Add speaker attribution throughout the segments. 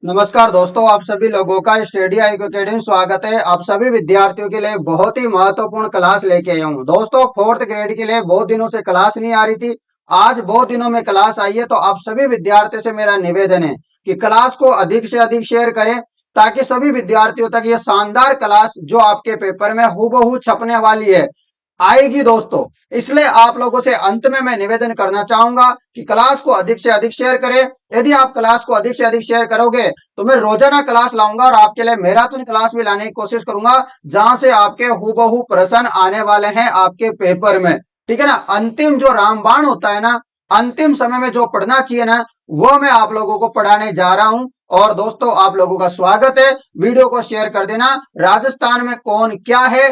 Speaker 1: नमस्कार दोस्तों, आप सभी लोगों का स्टडी आई एकेडमी में स्वागत है। आप सभी विद्यार्थियों के लिए बहुत ही महत्वपूर्ण क्लास लेके आया हूँ। दोस्तों, फोर्थ ग्रेड के लिए बहुत दिनों से क्लास नहीं आ रही थी। आज बहुत दिनों में क्लास आई है, तो आप सभी विद्यार्थियों से मेरा निवेदन है कि क्लास को अधिक से अधिक शेयर करें, ताकि सभी विद्यार्थियों तक ये शानदार क्लास जो आपके पेपर में हूबहू छपने वाली है आएगी दोस्तों। इसलिए आप लोगों से अंत में मैं निवेदन करना चाहूंगा कि क्लास को अधिक से अधिक शेयर करें। यदि आप क्लास को अधिक से अधिक शेयर करोगे तो मैं रोजाना क्लास लाऊंगा और आपके लिए मैराथन क्लास भी लाने की कोशिश करूंगा, जहां से आपके हूबहू प्रश्न आने वाले हैं आपके पेपर में। ठीक है ना। अंतिम जो रामबाण होता है ना, अंतिम समय में जो पढ़ना चाहिए ना, वो मैं आप लोगों को पढ़ाने जा रहा हूं। और दोस्तों, आप लोगों का स्वागत है। वीडियो को शेयर कर देना। राजस्थान में कौन क्या है,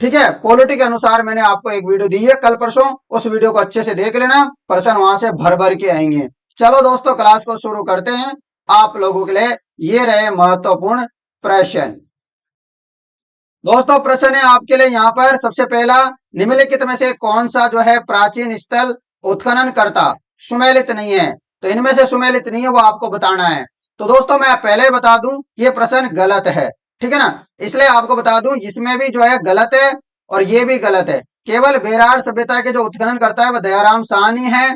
Speaker 1: ठीक है, पॉलिटी के अनुसार मैंने आपको एक वीडियो दी है कल परसों, उस वीडियो को अच्छे से देख लेना। प्रश्न वहां से भर भर के आएंगे। चलो दोस्तों, क्लास को शुरू करते हैं। आप लोगों के लिए ये रहे महत्वपूर्ण प्रश्न। दोस्तों, प्रश्न है आपके लिए यहाँ पर सबसे पहला, निम्नलिखित में से कौन सा जो है प्राचीन स्थल उत्खनन करता सुमेलित नहीं है। तो इनमें से सुमेलित नहीं है, वो आपको बताना है। तो दोस्तों, मैं पहले ही बता दूं, ये प्रश्न गलत है। ठीक है ना। इसलिए आपको बता दूं, इसमें भी जो है गलत है और ये भी गलत है। केवल बेरार सभ्यता के जो उत्खनन करता है वह दयाराम साहनी है।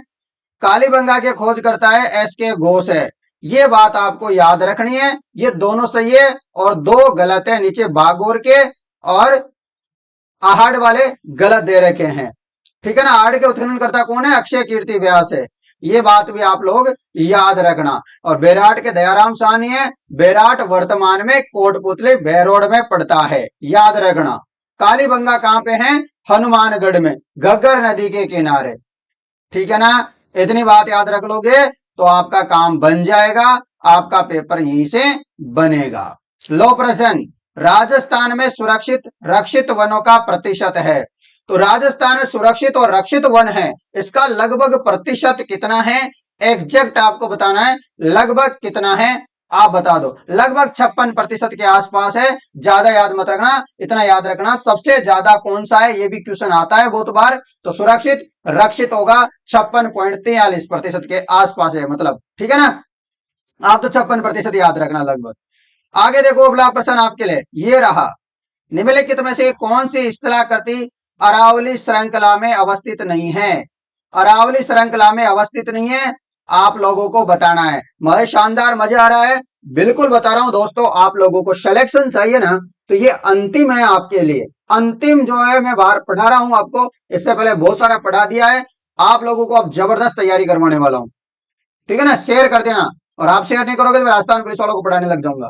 Speaker 1: कालीबंगा के खोज करता है एस.के. घोष है। ये बात आपको याद रखनी है। ये दोनों सही है और दो गलत है। नीचे बागोर के और आहड़ वाले गलत दे रखे हैं। ठीक है ना। आहड़ के उत्खनन करता कौन है? अक्षय कीर्ति व्यास है। ये बात भी आप लोग याद रखना। और बेराट के दयाराम साहनी है। बेराट वर्तमान में कोटपुतली बेरोड में पड़ता है, याद रखना। कालीबंगा कहां पे है? हनुमानगढ़ में, घग्गर नदी के किनारे। ठीक है ना। इतनी बात याद रख लोगे तो आपका काम बन जाएगा, आपका पेपर यहीं से बनेगा। लो प्रश्न, राजस्थान में सुरक्षित रक्षित वनों का प्रतिशत है। तो राजस्थान में सुरक्षित और रक्षित वन है, इसका लगभग प्रतिशत कितना है? एग्जैक्ट आपको बताना है लगभग कितना है। आप बता दो। लगभग 56% के आसपास है। ज्यादा याद मत रखना, इतना याद रखना सबसे ज्यादा कौन सा है, ये भी क्वेश्चन आता है बहुत बार। तो सुरक्षित रक्षित होगा 56.43% के आसपास है, मतलब। ठीक है ना। आप तो 56% याद रखना लगभग। आगे देखो, अगला प्रश्न आपके लिए ये रहा, निम्नलिखित में से कौन सी स्थलाकृति अरावली श्रृंखला में अवस्थित नहीं है? अरावली श्रृंखला में अवस्थित नहीं है, आप लोगों को बताना है। मजे शानदार, मजा आ रहा है, बिल्कुल बता रहा हूं दोस्तों। आप लोगों को सिलेक्शन चाहिए ना, तो ये अंतिम है आपके लिए। अंतिम जो है मैं बाहर पढ़ा रहा हूं आपको, इससे पहले बहुत सारा पढ़ा दिया है। आप लोगों को अब जबरदस्त तैयारी करवाने वाला हूं। ठीक है ना। शेयर कर देना, और आप शेयर नहीं करोगे तो मैं राजस्थान पुलिस वालों को पढ़ाने लग जाऊंगा।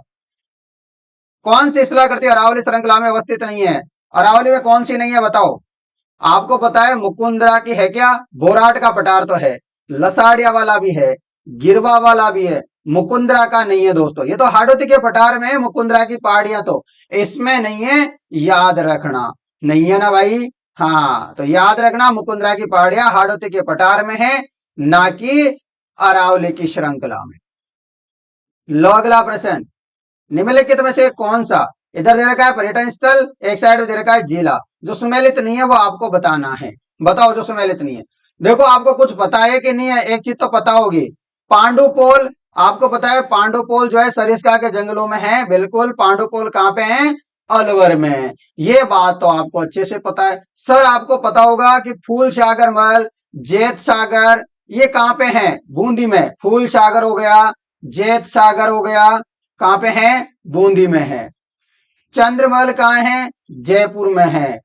Speaker 1: कौन सी स्थलाकृति अरावली श्रृंखला में अवस्थित नहीं है? अरावली में कौन सी नहीं है बताओ। आपको पता है मुकुंदरा की है क्या? बोराट का पठार तो है, लसाड़िया वाला भी है, गिरवा वाला भी है, मुकुंदरा का नहीं है दोस्तों। ये तो हाड़ौती के पठार में है, मुकुंदरा की पहाड़ियां तो इसमें नहीं है, याद रखना। नहीं है ना भाई? हाँ, तो याद रखना, मुकुंदरा की पहाड़ियां हाड़ौती के पठार में है, ना कि अरावली की श्रृंखला में। लो अगला प्रश्न, निम्नलिखित में से कौन सा, इधर दे रखा है पर्यटन स्थल, एक साइड में दे रखा है जिला, जो सुमेलित नहीं है वो आपको बताना है। बताओ जो सुमेलित नहीं है। देखो, आपको कुछ पता है कि नहीं है? एक चीज तो पता होगी, पांडुपोल। आपको पता है पांडुपोल जो है सरिस्का के जंगलों में है, बिल्कुल। पांडुपोल कहां पे है? अलवर में है। ये बात तो आपको अच्छे से पता है। सर, आपको पता होगा कि फूल सागर महल, जेत सागर, ये कहां पे है? बूंदी में। फूल सागर हो गया, जेत सागर हो गया, कहां पे है? बूंदी में है। चंद्रमहल कहां है? जयपुर में है।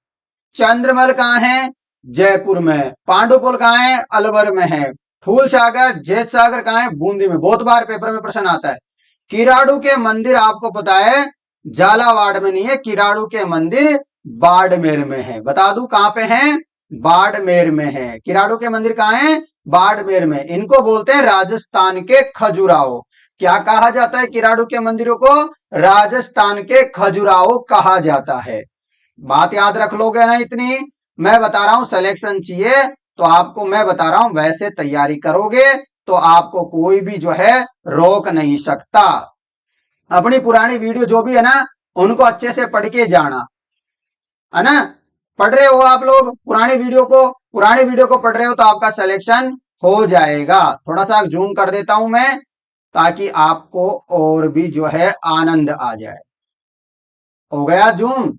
Speaker 1: चंद्रमहल कहां है? जयपुर में। पांडुपुल कहां है? अलवर में है। फूल सागर, जेत सागर कहां है? बूंदी में। बहुत बार पेपर में प्रश्न आता है। किराड़ू के मंदिर आपको पता है झालावाड़ में नहीं है, किराड़ू के मंदिर बाड़मेर में है। बता दूं कहां पे है? बाड़मेर में है। किराड़ू के मंदिर कहां है? बाड़मेर में। इनको बोलते हैं राजस्थान के खजुराहो। क्या कहा जाता है किराड़ू के मंदिरों को? राजस्थान के खजुराहो कहा जाता है। बात याद रख लोगे ना इतनी? मैं बता रहा हूं सिलेक्शन चाहिए तो आपको मैं बता रहा हूं, वैसे तैयारी करोगे तो आपको कोई भी जो है रोक नहीं सकता। अपनी पुरानी वीडियो जो भी है ना, उनको अच्छे से पढ़ के जाना, है ना। पढ़ रहे हो आप लोग पुरानी वीडियो को? पुरानी वीडियो को पढ़ रहे हो तो आपका सिलेक्शन हो जाएगा। थोड़ा सा जूम कर देता हूं मैं, ताकि आपको और भी जो है आनंद आ जाए। हो गया जूम?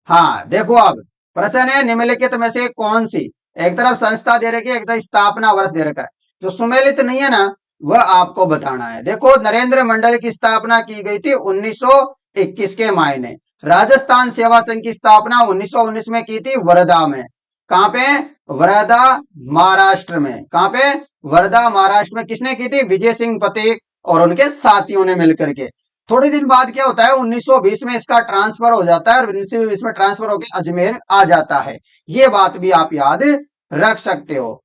Speaker 1: हाँ देखो, अब प्रश्न है निम्नलिखित में से कौन सी, एक तरफ संस्था दे रखी है, एक तरफ स्थापना वर्ष दे रखा है, जो सुमेलित नहीं है ना वह आपको बताना है। देखो, नरेंद्र मंडल की स्थापना की गई थी 1921 के मायने। राजस्थान सेवा संघ की स्थापना 1919 में की थी वर्धा में। कहां पे? वर्धा महाराष्ट्र में। कहां पे? वर्धा महाराष्ट्र में। किसने की थी? विजय सिंह पटेल और उनके साथियों ने मिलकर के। थोड़े दिन बाद क्या होता है, 1920 में इसका ट्रांसफर हो जाता है और 1920 में ट्रांसफर होकर अजमेर आ जाता है। ये बात भी आप याद रख सकते हो।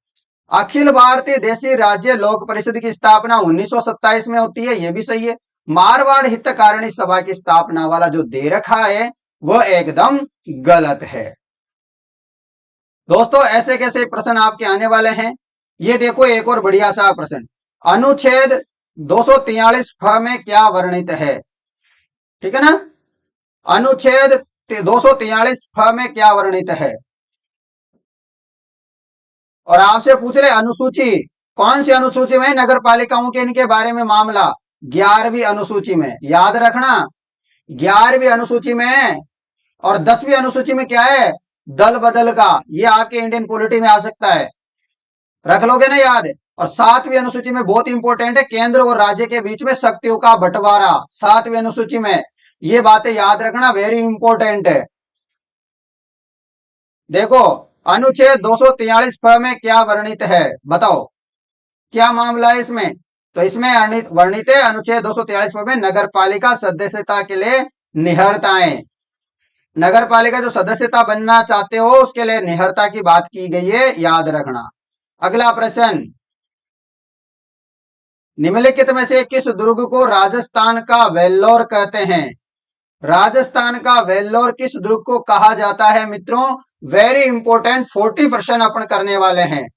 Speaker 1: अखिल भारतीय देशी राज्य लोक परिषद की स्थापना 1927 में होती है, ये भी सही है। मारवाड़ हितकारिणी सभा की स्थापना वाला जो दे रखा है वह एकदम गलत है। दोस्तों, ऐसे कैसे प्रश्न आपके आने वाले हैं, ये देखो एक और बढ़िया सा प्रश्न। अनुच्छेद 243 फ में क्या वर्णित है? ठीक है ना? अनुच्छेद 243 फ में क्या वर्णित है? और आपसे पूछ रहे अनुसूची, कौन सी अनुसूची में? नगर पालिकाओं के इनके बारे में मामला 11वीं अनुसूची में। याद रखना, 11वीं अनुसूची में। और 10वीं अनुसूची में क्या है? दल बदल का। ये आपके इंडियन पॉलिटी में आ सकता है, रख लोगे ना याद। और 7वीं अनुसूची में बहुत इंपॉर्टेंट है, केंद्र और राज्य के बीच में शक्तियों का बंटवारा। 7वीं अनुसूची में ये बातें याद रखना, वेरी इंपॉर्टेंट है। देखो, अनुच्छेद 243 फ में क्या वर्णित है, बताओ क्या मामला है इसमें? तो इसमें वर्णित है अनुच्छेद 243 फ में नगर पालिका सदस्यता के लिए निहरताएं। नगर पालिका जो सदस्यता बनना चाहते हो उसके लिए निहरता की बात की गई है, याद रखना। अगला प्रश्न, निम्नलिखित में से किस दुर्ग को राजस्थान का वेल्लोर कहते हैं? राजस्थान का वेल्लोर किस दुर्ग को कहा जाता है मित्रों? वेरी इंपॉर्टेंट, 40% अपन करने वाले हैं,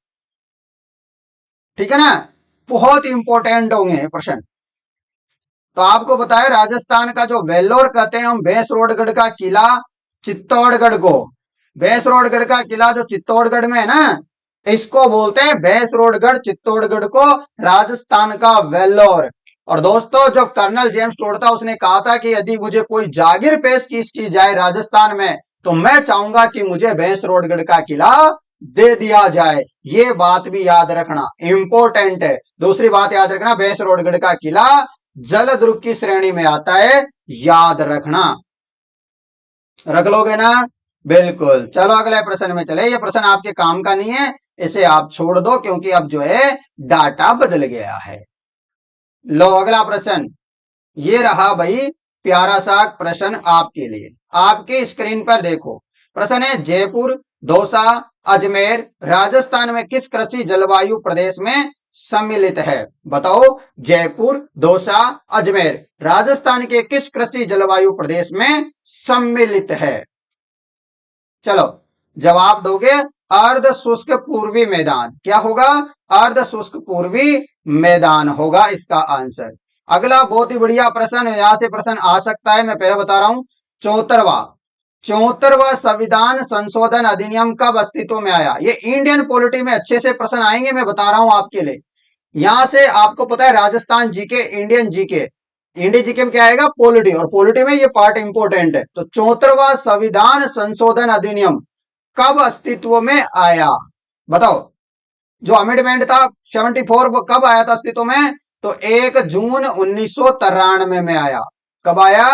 Speaker 1: ठीक है ना? बहुत इंपॉर्टेंट होंगे प्रश्न। तो आपको बताया राजस्थान का जो वेल्लोर कहते हैं हम भैंसरोडगढ़ का किला चित्तौड़गढ़ को, भैंसरोडगढ़ का किला जो चित्तौड़गढ़ में है ना, इसको बोलते हैं भैंसरोडगढ़ चित्तौड़गढ़ को राजस्थान का वेल्लोर। और दोस्तों, जब कर्नल जेम्स टोड था उसने कहा था कि यदि मुझे कोई जागीर पेश की जाए राजस्थान में तो मैं चाहूंगा कि मुझे भैंसरोडगढ़ का किला दे दिया जाए। ये बात भी याद रखना, इंपॉर्टेंट है। दूसरी बात याद रखना, भैंसरोडगढ़ का किला जल दुर्ग की श्रेणी में आता है, याद रखना। रख लोगे ना? बिल्कुल। चलो अगले प्रश्न में चले। ये प्रश्न आपके काम का नहीं है, इसे आप छोड़ दो क्योंकि अब जो है डाटा बदल गया है। लो अगला प्रश्न, ये रहा भाई प्यारा सा प्रश्न आपके लिए। आपके स्क्रीन पर देखो, प्रश्न है जयपुर, दौसा, अजमेर राजस्थान में किस कृषि जलवायु प्रदेश में सम्मिलित है? बताओ, जयपुर, दौसा, अजमेर राजस्थान के किस कृषि जलवायु प्रदेश में सम्मिलित है? चलो जवाब दोगे अर्ध शुष्क पूर्वी मैदान। क्या होगा? अर्ध शुष्क पूर्वी मैदान होगा इसका आंसर। अगला बहुत ही बढ़िया प्रश्न है, यहां से प्रश्न आ सकता है, मैं पहले बता रहा हूं। 74वां संविधान संशोधन अधिनियम कब अस्तित्व में आया? ये इंडियन पॉलिटी में अच्छे से प्रश्न आएंगे, मैं बता रहा हूं आपके लिए। यहां से आपको पता है Rajasthan GK, Indian GK, Indian GK में क्या आएगा? पॉलिटी, और पॉलिटी में ये पार्ट इंपॉर्टेंट है। तो 74वां संविधान संशोधन अधिनियम कब अस्तित्व में आया? बताओ, जो अमेंडमेंट था 74 वो कब आया था अस्तित्व में? तो 1 जून 1993 में आया। कब आया?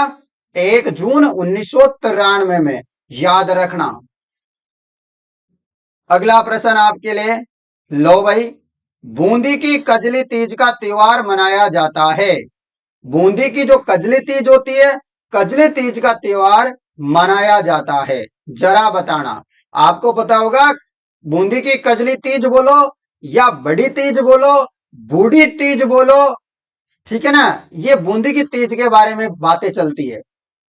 Speaker 1: 1 जून 1993 में, याद रखना। अगला प्रश्न आपके लिए, लो भाई, बूंदी की कजली तीज का त्योहार मनाया जाता है। बूंदी की जो कजली तीज होती है, कजली तीज का त्योहार मनाया जाता है, जरा बताना। आपको पता होगा बूंदी की कजली तीज बोलो या बड़ी तीज बोलो, बूढ़ी तीज बोलो, ठीक है ना? ये बूंदी की तीज के बारे में बातें चलती है।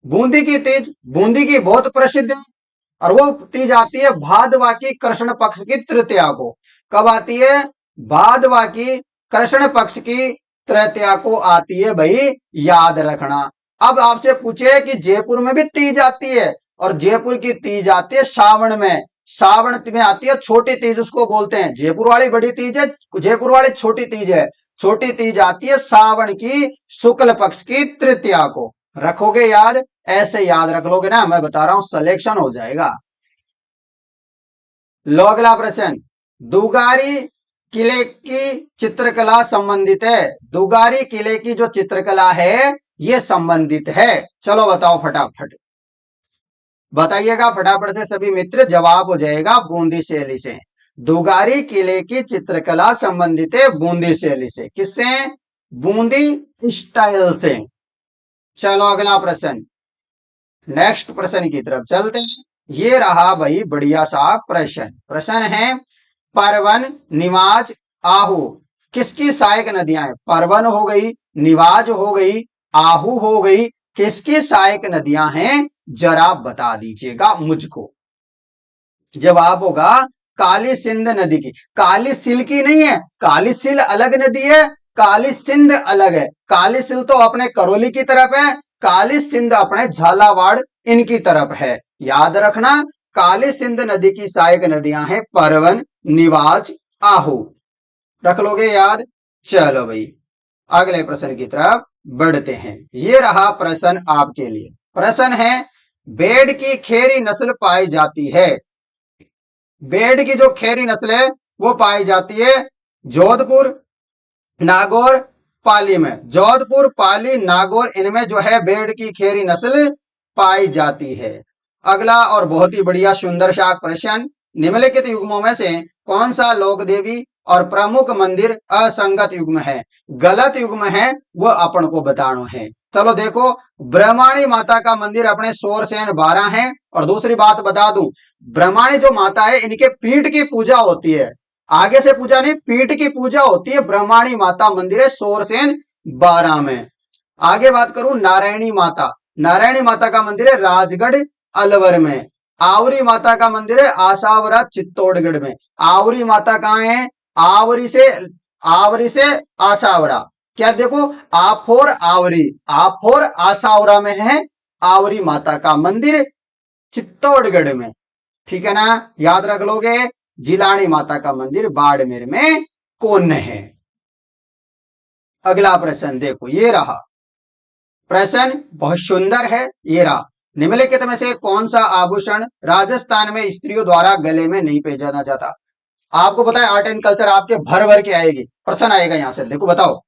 Speaker 1: बूंदी की तीज बूंदी की बहुत प्रसिद्ध है, और वो तीज आती है भादवा की कृष्ण पक्ष की तृतीया को। कब आती है? भादवा की कृष्ण पक्ष की तृतीया को आती है भाई, याद रखना। अब आपसे पूछे कि जयपुर में भी तीज आती है, और जयपुर की तीज आती है श्रावण में। श्रावण में आती है छोटी तीज, उसको बोलते हैं। जयपुर वाली बड़ी तीज है, जयपुर वाली छोटी तीज है। छोटी तीज आती है सावन की शुक्ल पक्ष की तृतीया को। रखोगे याद? ऐसे याद रख लोगे ना, मैं बता रहा हूं सिलेक्शन हो जाएगा। लो अगला प्रश्न, दुगारी किले की चित्रकला संबंधित है। दुगारी किले की जो चित्रकला है ये संबंधित है। चलो बताओ फटाफट, बताइएगा फटाफट से सभी मित्र, जवाब हो जाएगा बूंदी शैली से। दुगारी किले की चित्रकला संबंधित है बूंदी शैली से। किससे? बूंदी स्टाइल से। चलो अगला प्रश्न, नेक्स्ट प्रश्न की तरफ चलते हैं। ये रहा भाई बढ़िया सा प्रश्न। प्रश्न है, परवन, निवाज, आहू किसकी सहायक नदियां हैं? परवन हो गई, निवाज हो गई, आहू हो गई, किसकी सहायक नदियां हैं? जरा बता दीजिएगा मुझको। जवाब होगा काली सिंध नदी की। काली सिल की नहीं है, काली सिल अलग नदी है, काली सिंध अलग है। काली सिल तो अपने करौली की तरफ है, काली सिंध अपने झालावाड़ इनकी तरफ है। याद रखना, काली सिंध नदी की सहायक नदियां हैं परवन, निवाज, आहू। रख लोगे याद? चलो भाई अगले प्रश्न की तरफ बढ़ते हैं। ये रहा प्रश्न आपके लिए। प्रश्न है, भेड़ की खेरी नस्ल पाई जाती है। भेड़ की जो खेरी नस्ल है वो पाई जाती है जोधपुर, नागौर, पाली में। जोधपुर, पाली, नागौर इनमें जो है भेड़ की खेरी नस्ल पाई जाती है। अगला और बहुत ही बढ़िया सुंदर सा प्रश्न, निम्नलिखित युग्मों में से कौन सा लोक देवी और प्रमुख मंदिर असंगत युग्म है? गलत युग्म है वो अपन को बताना है। चलो देखो, ब्रह्माणी माता का मंदिर अपने शोरसेन 12 है। और दूसरी बात बता दूं, ब्रह्माणी जो माता है इनके पीठ की पूजा होती है, आगे से पूजा नहीं, पीठ की पूजा होती है। ब्रह्माणी माता मंदिर है शोरसेन 12 में। आगे बात करूं नारायणी माता, नारायणी माता का मंदिर है राजगढ़ अलवर में। आवरी माता का मंदिर है आशावरा चित्तौड़गढ़ में। आवरी माता कहां है? आवरी से आशावरा। क्या देखो, आफोर आवरी, आफोर आशावरा में है आवरी माता का मंदिर चित्तौड़गढ़ में। ठीक है ना, याद रख लोगे। जिलानी माता का मंदिर बाड़मेर में कौन है? अगला प्रश्न देखो, ये रहा प्रश्न, बहुत सुंदर है। ये रहा, निम्नलिखित में से कौन सा आभूषण राजस्थान में स्त्रियों द्वारा गले में नहीं पहना जाता? आपको पता है आर्ट एंड कल्चर आपके भर भर के आएगी, प्रश्न आएगा यहां से। देखो बताओ,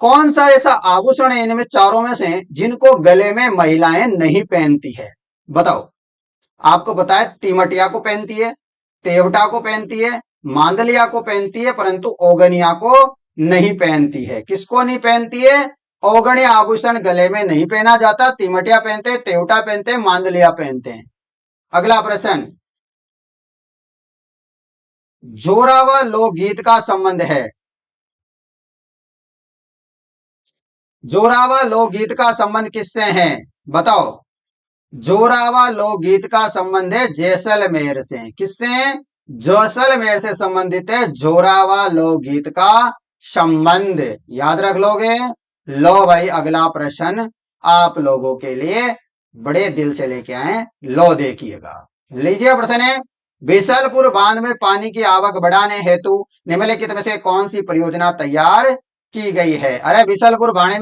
Speaker 1: कौन सा ऐसा आभूषण है इनमें चारों में से जिनको गले में महिलाएं नहीं पहनती है? बताओ। आपको पता है टीमटिया को पहनती है, तेवटा को पहनती है, मांदलिया को पहनती है, परंतु ओगनिया को नहीं पहनती है। किसको नहीं पहनती है? ओगणिया आभूषण गले में नहीं पहना जाता। तिमटिया पहनते, तेवटा पहनते, मांदलिया पहनते हैं। अगला प्रश्न, जोरावर लोकगीत का संबंध है। जोरावर लोकगीत का संबंध किससे है? बताओ। जोरावा लोकगीत का संबंध है जैसलमेर से। किससे? जैसलमेर से संबंधित है जोरावा लोकगीत का संबंध। याद रख लोगे। लो भाई अगला प्रश्न आप लोगों के लिए बड़े दिल से लेके आए, लो देखिएगा। लीजिए प्रश्न है, बिसलपुर बांध में पानी की आवक बढ़ाने हेतु निम्नलिखित में से कौन सी परियोजना तैयार की गई है? अरे बिसलपुर बांध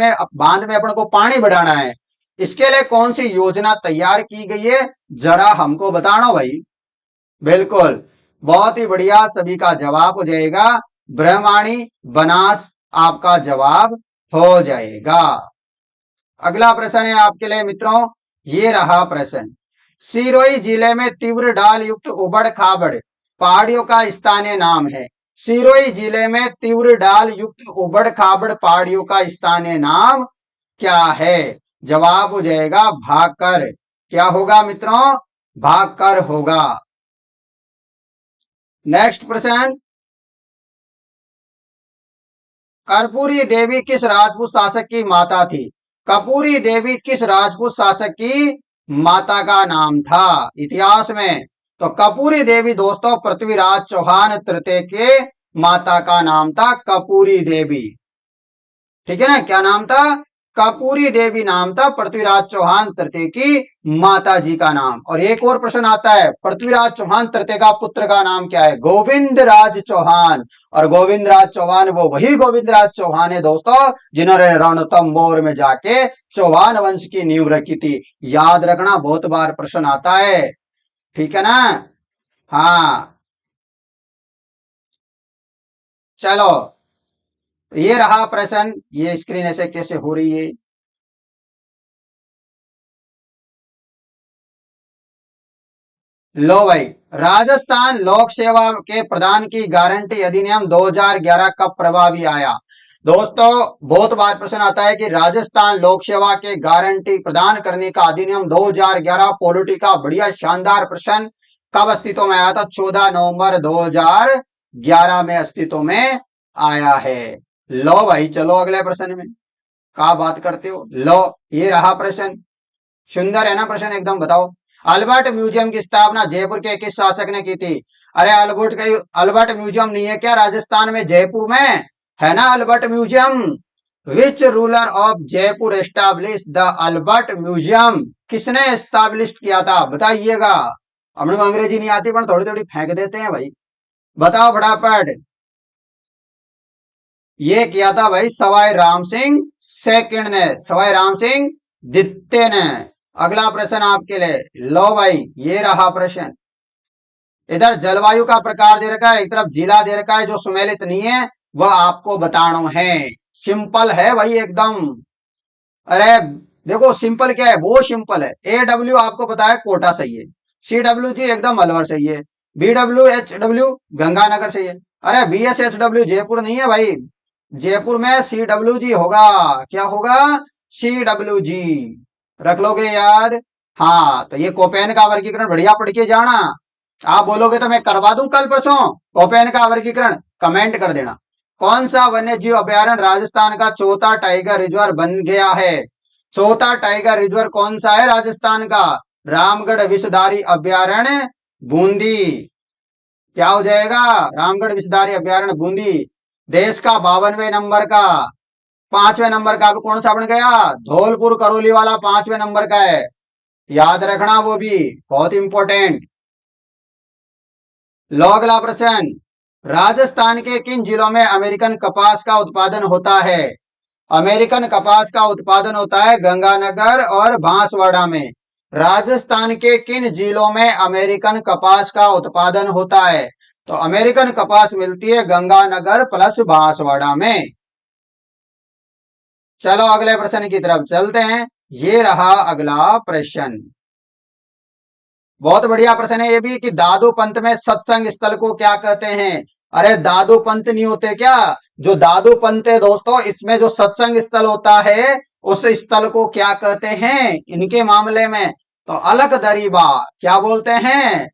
Speaker 1: में अपन को पानी बढ़ाना है, इसके लिए कौन सी योजना तैयार की गई है? जरा हमको बताना भाई। बिल्कुल, बहुत ही बढ़िया, सभी का जवाब हो जाएगा ब्रह्माणी बनास, आपका जवाब हो जाएगा। अगला प्रश्न है आपके लिए मित्रों, ये रहा प्रश्न, सिरोही जिले में तीव्र ढाल युक्त उबड़ खाबड़ पहाड़ियों का स्थानीय नाम है। सिरोही जिले में तीव्र ढाल युक्त उबड़ खाबड़ पहाड़ियों का स्थानीय नाम क्या है? जवाब हो जाएगा भाकर। क्या होगा मित्रों? भाकर होगा। नेक्स्ट प्रश्न, कर्पूरी देवी किस राजपूत शासक की माता थी? कर्पूरी देवी किस राजपूत शासक की माता का नाम था इतिहास में? तो कर्पूरी देवी दोस्तों पृथ्वीराज चौहान तृतीय के माता का नाम था कर्पूरी देवी। ठीक है ना, क्या नाम था? कपूरी देवी नाम था पृथ्वीराज चौहान तृतीय की माता जी का नाम। और एक और प्रश्न आता है, पृथ्वीराज चौहान तृतीय का पुत्र का नाम क्या है? गोविंदराज चौहान। और गोविंदराज चौहान वो वही गोविंदराज चौहान है दोस्तों जिन्होंने रणथंभौर में जाके चौहान वंश की नींव रखी थी। याद रखना, बहुत बार प्रश्न आता है, ठीक है ना। हाँ चलो, ये रहा प्रश्न। ये स्क्रीन ऐसे कैसे हो रही है? लो भाई, राजस्थान लोक सेवा के प्रदान की गारंटी अधिनियम 2011 कब प्रभावी आया? दोस्तों बहुत बार प्रश्न आता है कि राजस्थान लोक सेवा के गारंटी प्रदान करने का अधिनियम 2011 पॉलिटी का बढ़िया शानदार प्रश्न कब अस्तित्व में आया था? 14 नवंबर 2011 में अस्तित्व में आया है। लो भाई चलो अगले प्रश्न में, क्या बात करते हो। लो ये रहा प्रश्न, सुंदर है ना प्रश्न एकदम। बताओ, अल्बर्ट म्यूजियम की स्थापना जयपुर के किस शासक ने की थी? अरे अल्बर्ट म्यूजियम नहीं है क्या राजस्थान में, जयपुर में है ना Albert museum. Which ruler of Jaipur establish the Albert museum? किसने एस्टैब्लिश किया था बताइएगा। हमने को अंग्रेजी नहीं आती पर थोड़ी थोड़ी फेंक देते हैं भाई, बताओ फटाफट। ये किया था भाई सवाई राम सिंह सेकंड ने, सवाई राम सिंह द्वितीय ने। अगला प्रश्न आपके लिए, लो भाई ये रहा प्रश्न। इधर जलवायु का प्रकार दे रखा है, एक तरफ जिला दे रखा है, जो सुमेलित नहीं है वह आपको बताना है। सिंपल है भाई एकदम। अरे देखो सिंपल क्या है, वो सिंपल है। AW आपको पता है कोटा सही है, CWG एकदम अलवर सही है, BWHW गंगानगर सही है। अरे BSHW जयपुर नहीं है भाई, जयपुर में CWG होगा। क्या होगा? CWG। रख लोगे याद? हाँ तो ये कोपेन का वर्गीकरण बढ़िया पढ़ के जाना। आप बोलोगे तो मैं करवा दूं कल परसों कोपेन का वर्गीकरण, कमेंट कर देना। कौन सा वन्य जीव अभयारण्य राजस्थान का चौथा टाइगर रिजर्व बन गया है? चौथा टाइगर रिजर्व कौन सा है राजस्थान का? रामगढ़ विषधारी अभयारण्य बूंदी। क्या हो जाएगा? रामगढ़ विषधारी अभयारण्य बूंदी। देश का 52वें नंबर का, 5वें नंबर का भी कौन सा बन गया? धौलपुर करौली वाला 5वें नंबर का है, याद रखना वो भी बहुत इंपॉर्टेंट। लो अगला प्रश्न, राजस्थान के किन जिलों में अमेरिकन कपास का उत्पादन होता है? अमेरिकन कपास का उत्पादन होता है गंगानगर और बांसवाड़ा में। राजस्थान के किन जिलों में अमेरिकन कपास का उत्पादन होता है? तो अमेरिकन कपास मिलती है गंगानगर प्लस बांसवाड़ा में। चलो अगले प्रश्न की तरफ चलते हैं। ये रहा अगला प्रश्न, बहुत बढ़िया प्रश्न है ये भी, कि दादू पंत में सत्संग स्थल को क्या कहते हैं? अरे दादू पंत नहीं होते क्या? जो दादू पंत है दोस्तों, इसमें जो सत्संग स्थल होता है उस स्थल को क्या कहते हैं इनके मामले में? तो अलग दरीबा। क्या बोलते हैं?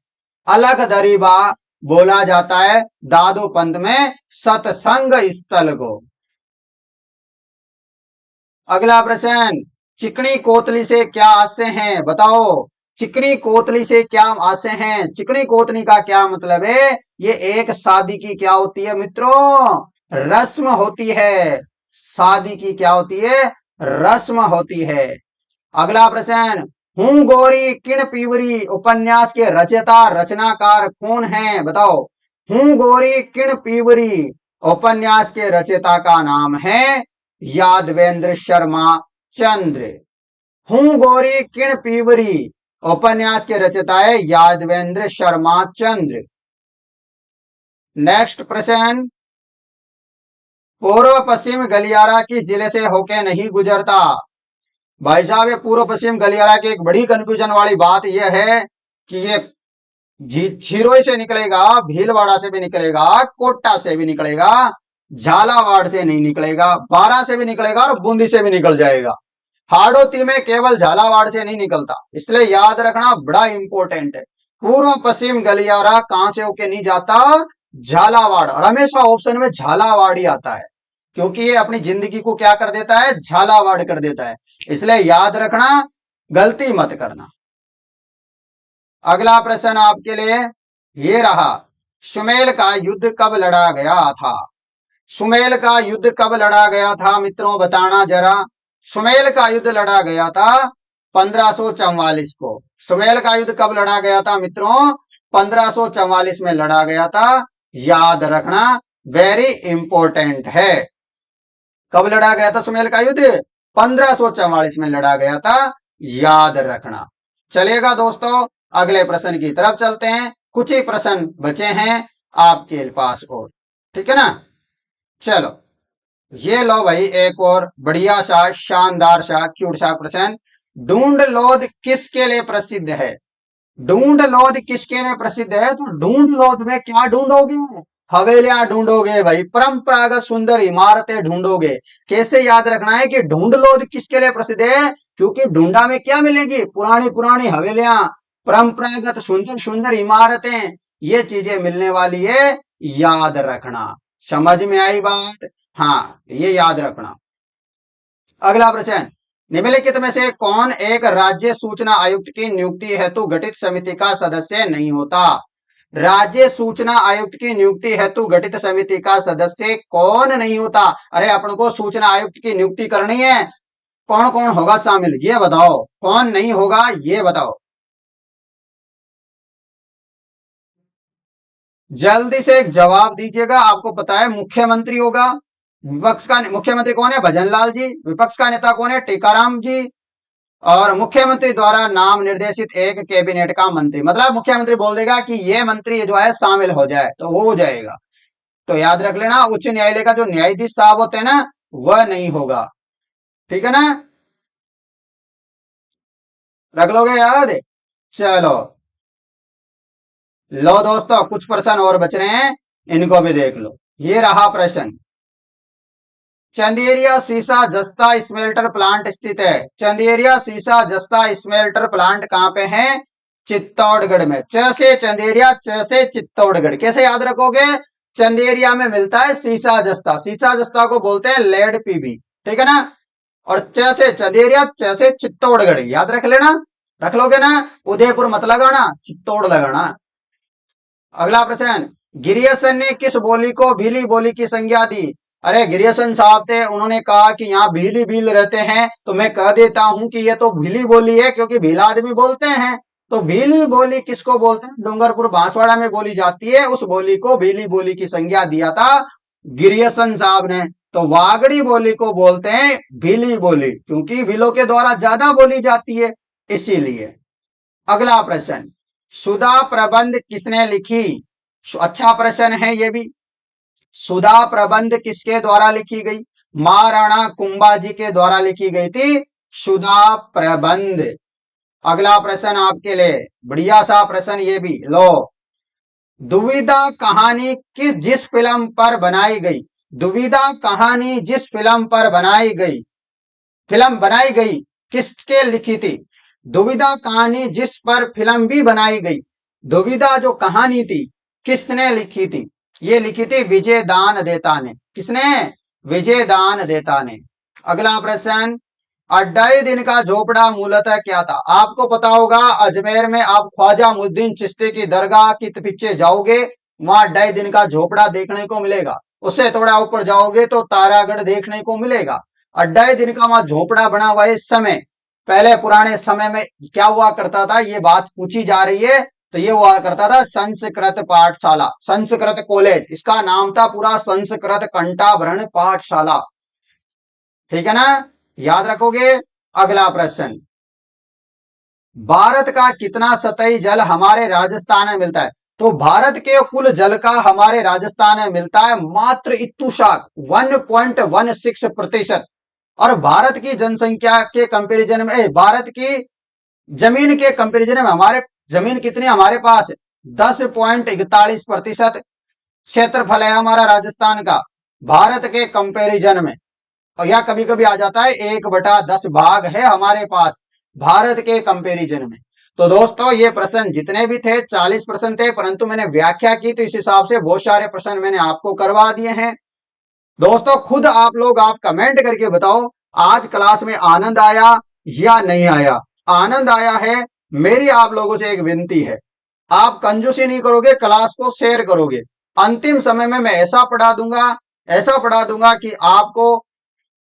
Speaker 1: अलग दरीबा बोला जाता है दादू पंत में सत्संग स्थल को। अगला प्रश्न, चिकनी कोतली से क्या आशय हैं? बताओ, चिकनी कोतली से क्या आशय हैं? चिकनी कोतली का क्या मतलब है? ये एक शादी की क्या होती है मित्रों? रस्म होती है। शादी की क्या होती है? रस्म होती है। अगला प्रश्न, हूं गोरी किण पीवरी उपन्यास के रचयिता रचनाकार कौन है? बताओ, हूं गोरी किण पीवरी उपन्यास के रचयिता का नाम है यादवेंद्र शर्मा चंद्र। हूं गोरी किण पीवरी उपन्यास के रचयिता है यादवेंद्र शर्मा चंद्र। नेक्स्ट प्रश्न, पूर्व पश्चिम गलियारा किस जिले से होके नहीं गुजरता? भाई साहब ये पूर्व पश्चिम गलियारा की एक बड़ी कंफ्यूजन वाली बात यह है कि ये छिरोई से निकलेगा, भीलवाड़ा से भी निकलेगा, कोटा से भी निकलेगा, झालावाड़ से नहीं निकलेगा, बारा से भी निकलेगा और बूंदी से भी निकल जाएगा। हाड़ौती में केवल झालावाड़ से नहीं निकलता, इसलिए याद रखना बड़ा इंपॉर्टेंट है। पूर्व पश्चिम गलियारा कहां से होके नहीं जाता? झालावाड़। और हमेशा ऑप्शन में झालावाड़ ही आता है, क्योंकि ये अपनी जिंदगी को क्या कर देता है? झालावाड़ कर देता है, इसलिए याद रखना, गलती मत करना। अगला प्रश्न आपके लिए ये रहा, सुमेल का युद्ध कब लड़ा गया था? सुमेल का युद्ध कब लड़ा गया था मित्रों, बताना जरा। सुमेल का युद्ध लड़ा गया था 1544 को। सुमेल का युद्ध कब लड़ा गया था मित्रों? 1544 में लड़ा गया था। याद रखना, वेरी इंपॉर्टेंट है। कब लड़ा गया था सुमेल का युद्ध? 1544 में लड़ा गया था, याद रखना। चलेगा दोस्तों, अगले प्रश्न की तरफ चलते हैं। कुछ ही प्रश्न बचे हैं आपके पास और, ठीक है ना। चलो, ये लो भाई एक और बढ़िया सा, शानदार सा, क्यूट सा प्रश्न। ढूंढ लोध किसके लिए प्रसिद्ध है? ढूंढ लोध किसके लिए प्रसिद्ध है? तो ढूंढ लोध में क्या ढूंढोगे? हवेलियां ढूंढोगे भाई, परंपरागत सुंदर इमारतें ढूंढोगे। कैसे याद रखना है कि ढूंढ लोध किसके लिए प्रसिद्ध है? क्योंकि ढूंढा में क्या मिलेगी? पुरानी पुरानी हवेलियां, परंपरागत सुंदर सुंदर इमारतें, ये चीजें मिलने वाली है। याद रखना, समझ में आई बात? हाँ, ये याद रखना। अगला प्रश्न, निम्नलिखित में से कौन एक राज्य सूचना आयुक्त की नियुक्ति हेतु गठित समिति का सदस्य नहीं होता? राज्य सूचना आयुक्त की नियुक्ति हेतु गठित समिति का सदस्य कौन नहीं होता? अरे अपन को सूचना आयुक्त की नियुक्ति करनी है, कौन कौन होगा शामिल, ये बताओ। कौन नहीं होगा ये बताओ, जल्दी से एक जवाब दीजिएगा। आपको पता है मुख्यमंत्री होगा। विपक्ष का मुख्यमंत्री कौन है? भजनलाल जी। विपक्ष का नेता कौन है? टीकाराम जी। और मुख्यमंत्री द्वारा नाम निर्देशित एक कैबिनेट का मंत्री, मतलब मुख्यमंत्री बोल देगा कि ये मंत्री जो है शामिल हो जाए तो हो जाएगा। तो याद रख लेना, उच्च न्यायालय का जो न्यायाधीश साहब होते हैं ना, वह नहीं होगा, ठीक है ना। रख लोगे याद? चलो, लो दोस्तों, कुछ प्रश्न और बच रहे हैं, इनको भी देख लो। ये रहा प्रश्न। चंदेरिया सीसा जस्ता स्मेल्टर प्लांट स्थित है। चंदेरिया सीसा जस्ता स्मेल्टर प्लांट कहां पे है? चित्तौड़गढ़ में। च से चंदेरिया, च से चित्तौड़गढ़। कैसे याद रखोगे? चंदेरिया में मिलता है सीसा जस्ता, सीसा जस्ता को बोलते हैं लेड पीबी, ठीक है ना। और च से चंदेरिया, च से चित्तौड़गढ़, याद रख लेना। रख लोगे ना? उदयपुर मत लगाना, चित्तौड़ लगाना। अगला प्रश्न, गिरियसन ने किस बोली को भीली बोली की संज्ञा दी? अरे गिरियसन साहब थे, उन्होंने कहा कि यहाँ भीली भील रहते हैं, तो मैं कह देता हूं कि ये तो भीली बोली है, क्योंकि भील आदमी बोलते हैं। तो भीली बोली किसको बोलते हैं? डूंगरपुर बांसवाड़ा में बोली जाती है, उस बोली को भीली बोली की संज्ञा दिया था गिरियसन साहब ने। तो वागड़ी बोली को बोलते हैं भीली बोली, क्योंकि भीलों के द्वारा ज्यादा बोली जाती है, इसीलिए। अगला प्रश्न, सुधा प्रबंध किसने लिखी? अच्छा प्रश्न है ये भी। सुधा प्रबंध किसके द्वारा लिखी गई? महाराणा कुंभाजी के द्वारा लिखी गई थी सुधा प्रबंध। अगला प्रश्न आपके लिए बढ़िया सा प्रश्न ये भी लो। दुविधा कहानी जिस फिल्म पर बनाई गई? दुविधा कहानी जिस फिल्म पर बनाई गई, फिल्म बनाई गई, किसके लिखी थी? दुविधा कहानी जिस पर फिल्म भी बनाई गई, दुविधा जो कहानी थी किसने लिखी थी? ये लिखी थी विजय दान देता ने। किसने? विजय दान देता ने। अगला प्रश्न, अढ़ाई दिन का झोपड़ा मूलतः क्या था? आपको पता होगा, अजमेर में आप ख्वाजा मुद्दीन चिश्ती की दरगाह के पीछे जाओगे, वहां अढ़ाई दिन का झोपड़ा देखने को मिलेगा। उससे थोड़ा ऊपर जाओगे तो तारागढ़ देखने को मिलेगा। अढ़ाई दिन का वहां झोपड़ा बना हुआ है। इस समय, पहले पुराने समय में क्या हुआ करता था, ये बात पूछी जा रही है। तो ये हुआ करता था संस्कृत पाठशाला, संस्कृत कॉलेज, इसका नाम था पूरा संस्कृत कंठाभरण पाठशाला, ठीक है ना। याद रखोगे। अगला प्रश्न, भारत का कितना सतही जल हमारे राजस्थान में मिलता है? तो भारत के कुल जल का हमारे राजस्थान में मिलता है मात्र इत्तुशाक 1.16%। और भारत की जनसंख्या के कंपैरिजन में, भारत की जमीन के कंपैरिजन में, हमारे जमीन कितनी हमारे पास? 10.41% क्षेत्रफल है हमारा राजस्थान का, भारत के कंपैरिजन में। और यह कभी कभी आ जाता है 1/10 भाग है हमारे पास भारत के कंपैरिजन में। तो दोस्तों, ये प्रश्न जितने भी थे 40 प्रश्न थे, परंतु मैंने व्याख्या की तो इस हिसाब से बहुत सारे प्रश्न मैंने आपको करवा दिए हैं। दोस्तों, खुद आप लोग आप कमेंट करके बताओ, आज क्लास में आनंद आया या नहीं आया? आनंद आया है, मेरी आप लोगों से एक विनती है, आप कंजूसी नहीं करोगे, क्लास को शेयर करोगे। अंतिम समय में मैं ऐसा पढ़ा दूंगा कि आपको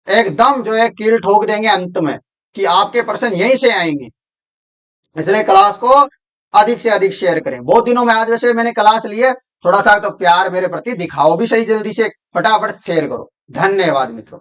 Speaker 1: एकदम जो है कील ठोक देंगे अंत में कि आपके प्रश्न यहीं से आएंगे। इसलिए क्लास को अधिक से अधिक शेयर करें। बहुत दिनों में आज वैसे मैंने क्लास ली है, थोड़ा सा तो प्यार मेरे प्रति दिखाओ भी सही, जल्दी से फटाफट शेयर करो। धन्यवाद मित्रों।